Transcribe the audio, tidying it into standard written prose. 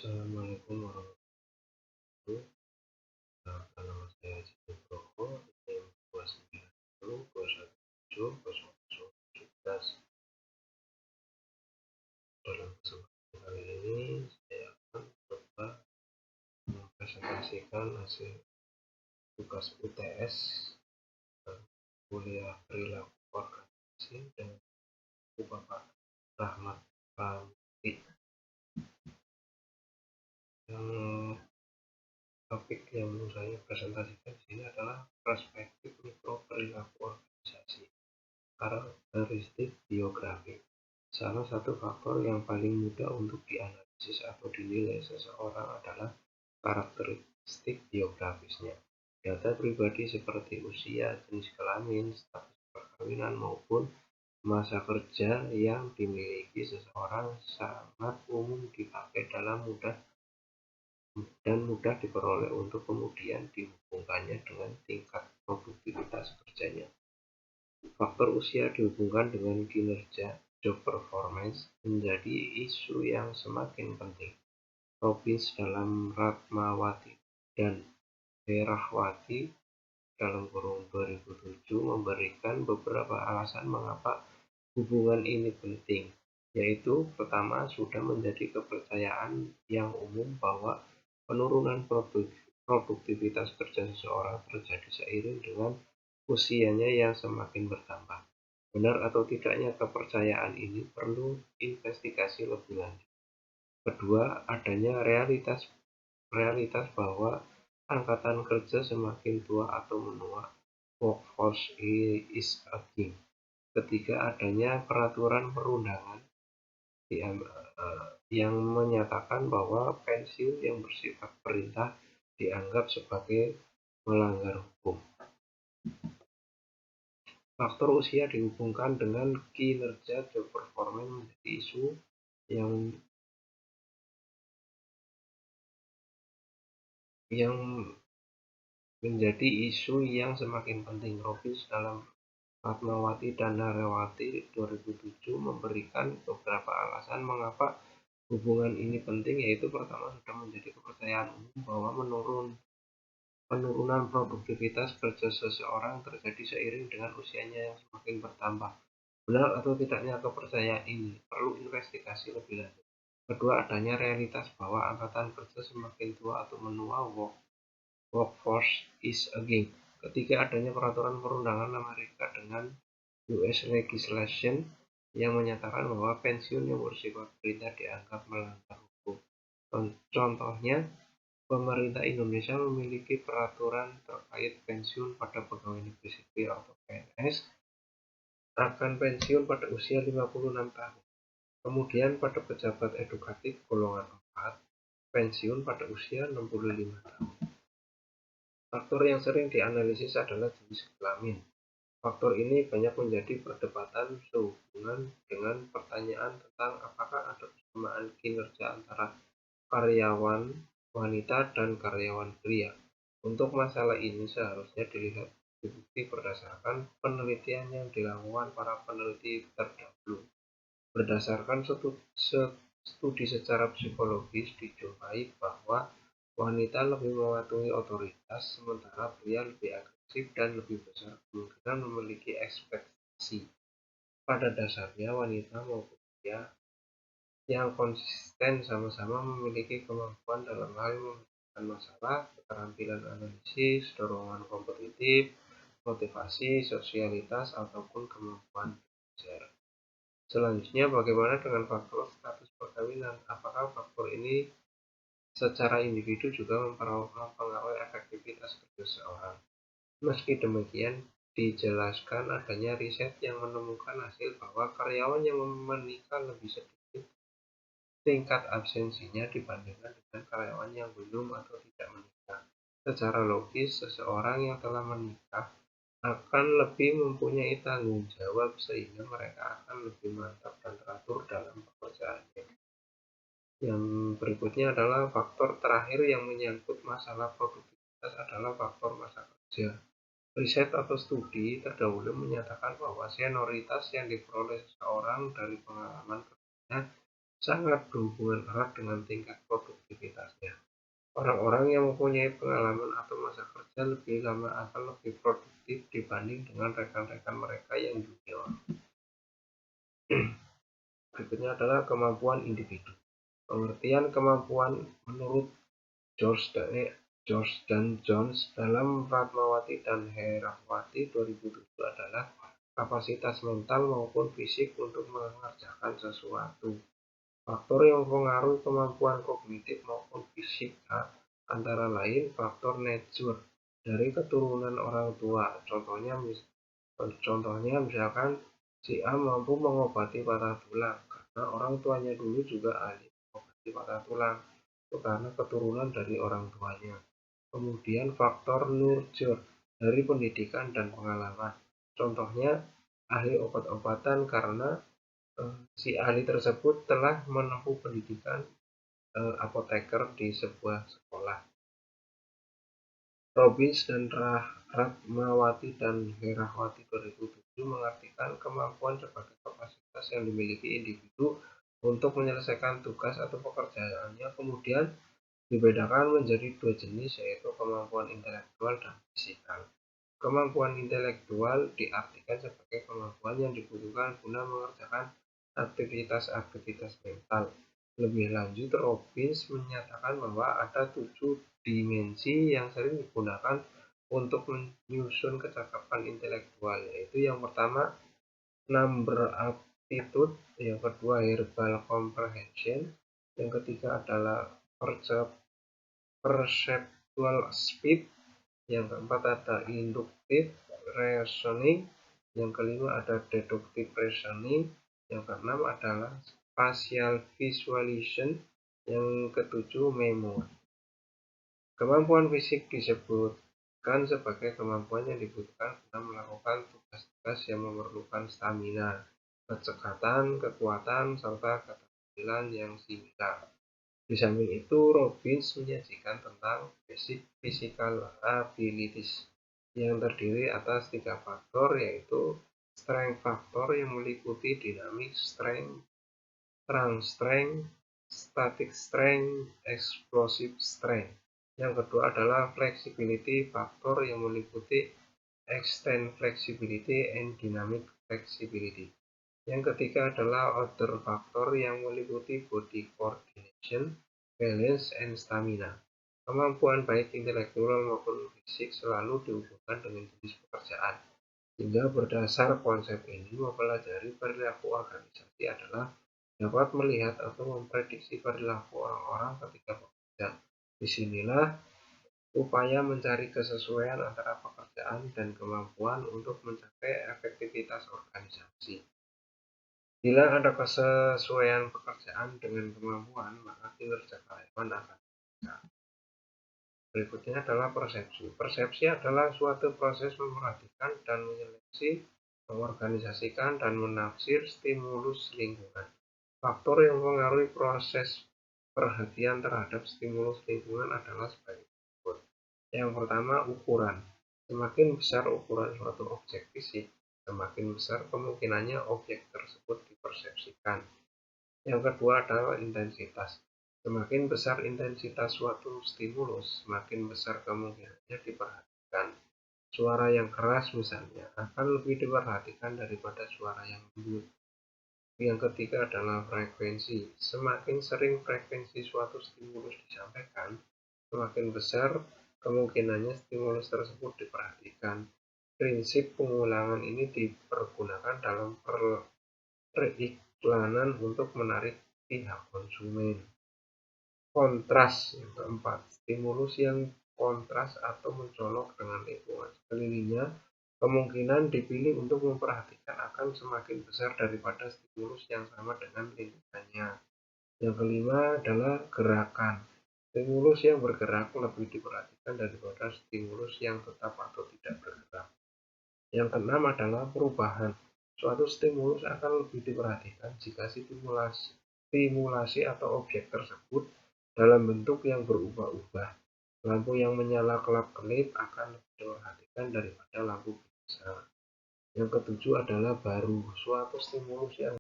Assalamualaikum warahmatullahi wabarakatuh. Nama saya Jimmy Nugroho, NIM 29021700017. Dalam kesempatan kali ini saya akan coba mempresentasikan hasil tugas UTS kuliah perilaku organisasi dengan Bapak Rahmat Ramli. Topik yang mau saya presentasikan di sini adalah perspektif mikro perilaku organisasi, karakteristik biografi. Salah satu faktor yang paling mudah untuk dianalisis atau dinilai seseorang adalah karakteristik biografisnya. Data pribadi seperti usia, jenis kelamin, status perkawinan maupun masa kerja yang dimiliki seseorang sangat umum dipakai dan mudah diperoleh untuk kemudian dihubungkannya dengan tingkat produktivitas kerjanya. Faktor usia dihubungkan dengan kinerja job performance menjadi isu yang semakin penting. Robbins dalam Ratmawati dan Herahwati dalam kurung 2007 memberikan beberapa alasan mengapa hubungan ini penting, yaitu pertama, sudah menjadi kepercayaan yang umum bahwa penurunan produktivitas kerja seseorang terjadi seiring dengan usianya yang semakin bertambah. Benar atau tidaknya kepercayaan ini perlu investigasi lebih lanjut. Kedua, adanya realitas bahwa angkatan kerja semakin tua atau menua, workforce is aging. Ketiga, adanya peraturan perundangan yang menyatakan bahwa pensiun yang bersifat perintah dianggap sebagai melanggar hukum. Faktor usia dihubungkan dengan kinerja job performance menjadi isu yang semakin penting. Robbins dalam Ratmawati dan Herahwati 2007 memberikan beberapa alasan mengapa hubungan ini penting, yaitu pertama, sudah menjadi kepercayaan umum bahwa penurunan produktivitas kerja seseorang terjadi seiring dengan usianya yang semakin bertambah. Benar atau tidaknya kepercayaan ini perlu investigasi lebih lanjut. Kedua, adanya realitas bahwa angkatan kerja semakin tua atau menua, workforce is aging. Ketiga, adanya peraturan perundangan Amerika dengan US legislation yang menyatakan bahwa pensiun yang bersifat perintah dianggap melanggar hukum. Contohnya, pemerintah Indonesia memiliki peraturan terkait pensiun pada pegawai negeri sipil atau PNS akan pensiun pada usia 56 tahun. Kemudian pada pejabat edukatif golongan 4, pensiun pada usia 65 tahun. Faktor yang sering dianalisis adalah jenis kelamin. Faktor ini banyak menjadi perdebatan sehubungan dengan pertanyaan tentang apakah ada persamaan kinerja antara karyawan wanita dan karyawan pria. Untuk masalah ini seharusnya dilihat bukti berdasarkan penelitian yang dilakukan para peneliti terdahulu. Berdasarkan studi secara psikologis dijumpai bahwa wanita lebih mematuhi otoritas, sementara pria lebih agresif dan lebih besar kemungkinan memiliki ekspektasi. Pada dasarnya, wanita maupun pria yang konsisten sama-sama memiliki kemampuan dalam hal memecahkan masalah, keterampilan analisis, dorongan kompetitif, motivasi, sosialitas, ataupun kemampuan belajar. Selanjutnya, bagaimana dengan faktor status perkawinan? Apakah faktor ini secara individu juga mempengaruhi efektivitas kerja seseorang? Meski demikian, dijelaskan adanya riset yang menemukan hasil bahwa karyawan yang menikah lebih sedikit tingkat absensinya dibandingkan dengan karyawan yang belum atau tidak menikah. Secara logis, seseorang yang telah menikah akan lebih mempunyai tanggung jawab sehingga mereka akan lebih mantap dan teratur dalam pekerjaannya. Yang berikutnya adalah faktor terakhir yang menyangkut masalah produktivitas adalah faktor masa kerja. Riset atau studi terdahulu menyatakan bahwa senioritas yang diperoleh seseorang dari pengalaman kerjanya sangat berhubungan erat dengan tingkat produktivitasnya. Orang-orang yang mempunyai pengalaman atau masa kerja lebih lama akan lebih produktif dibanding dengan rekan-rekan mereka yang junior. Berikutnya adalah kemampuan individu. Pengertian kemampuan menurut George dan Jones dalam Fatmawati dan Herawati 2007 adalah kapasitas mental maupun fisik untuk mengerjakan sesuatu. Faktor yang mempengaruhi kemampuan kognitif maupun fisik antara lain faktor nature dari keturunan orang tua. Contohnya misalkan si A mampu mengobati patah tulang karena orang tuanya dulu juga ahli mengobati patah tulang. Itu karena keturunan dari orang tuanya. Kemudian faktor nurture dari pendidikan dan pengalaman. Contohnya ahli obat-obatan karena si ahli tersebut telah menempuh pendidikan apoteker di sebuah sekolah. Robbins dan Ratmawati dan Herawati 2007 mengartikan kemampuan sebagai kapasitas yang dimiliki individu untuk menyelesaikan tugas atau pekerjaannya, kemudian dibedakan menjadi dua jenis, yaitu kemampuan intelektual dan fisikal. Kemampuan intelektual diartikan sebagai kemampuan yang dibutuhkan guna mengerjakan aktivitas-aktivitas mental. Lebih lanjut, Robbins menyatakan bahwa ada 7 dimensi yang sering digunakan untuk menyusun kecakapan intelektual, yaitu yang pertama number aptitude, yang kedua verbal comprehension, yang ketiga adalah perceptual speed, yang keempat ada inductive reasoning, yang kelima ada deductive reasoning, yang keenam adalah spatial visualization, yang ketujuh memory. Kemampuan fisik disebutkan sebagai kemampuan yang dibutuhkan guna melakukan tugas-tugas yang memerlukan stamina, kecekatan, kekuatan, serta keterampilan yang similar. Di samping itu, Robbins menyajikan tentang basic physical abilities yang terdiri atas 3 faktor, yaitu strength factor yang meliputi dynamic strength, trans strength, static strength, explosive strength. Yang kedua adalah flexibility factor yang meliputi extent flexibility and dynamic flexibility. Yang ketiga adalah other factor yang meliputi body coordination, balance, and stamina. Kemampuan baik intelektual maupun fisik selalu dihubungkan dengan jenis pekerjaan. Sehingga berdasar konsep ini, mempelajari perilaku organisasi adalah dapat melihat atau memprediksi perilaku orang-orang ketika bekerja. Disinilah upaya mencari kesesuaian antara pekerjaan dan kemampuan untuk mencapai efektivitas organisasi. Bila ada kesesuaian pekerjaan dengan kemampuan, maka kinerja karyawan akan meningkat. Berikutnya adalah persepsi. Persepsi adalah suatu proses memperhatikan dan menyeleksi, mengorganisasikan, dan menafsir stimulus lingkungan. Faktor yang mempengaruhi proses perhatian terhadap stimulus lingkungan adalah sebagai berikut. Yang pertama, ukuran. Semakin besar ukuran suatu objek fisik, semakin besar kemungkinannya objek tersebut dipersepsikan. Yang kedua adalah intensitas. Semakin besar intensitas suatu stimulus, semakin besar kemungkinannya diperhatikan. Suara yang keras misalnya akan lebih diperhatikan daripada suara yang lembut. Yang ketiga adalah frekuensi. Semakin sering frekuensi suatu stimulus disampaikan, semakin besar kemungkinannya stimulus tersebut diperhatikan. Prinsip pengulangan ini dipergunakan dalam periklanan untuk menarik pihak konsumen. Kontras, yang keempat, stimulus yang kontras atau mencolok dengan lingkungan sekelilingnya kemungkinan dipilih untuk memperhatikan akan semakin besar daripada stimulus yang sama dengan lingkungannya. Yang kelima adalah gerakan. Stimulus yang bergerak lebih diperhatikan daripada stimulus yang tetap atau tidak bergerak. Yang keenam adalah perubahan. Suatu stimulus akan lebih diperhatikan jika stimulasi atau objek tersebut dalam bentuk yang berubah-ubah. Lampu yang menyala kelap-kelip akan lebih diperhatikan daripada lampu biasa. Yang ketujuh adalah baru. Suatu stimulus yang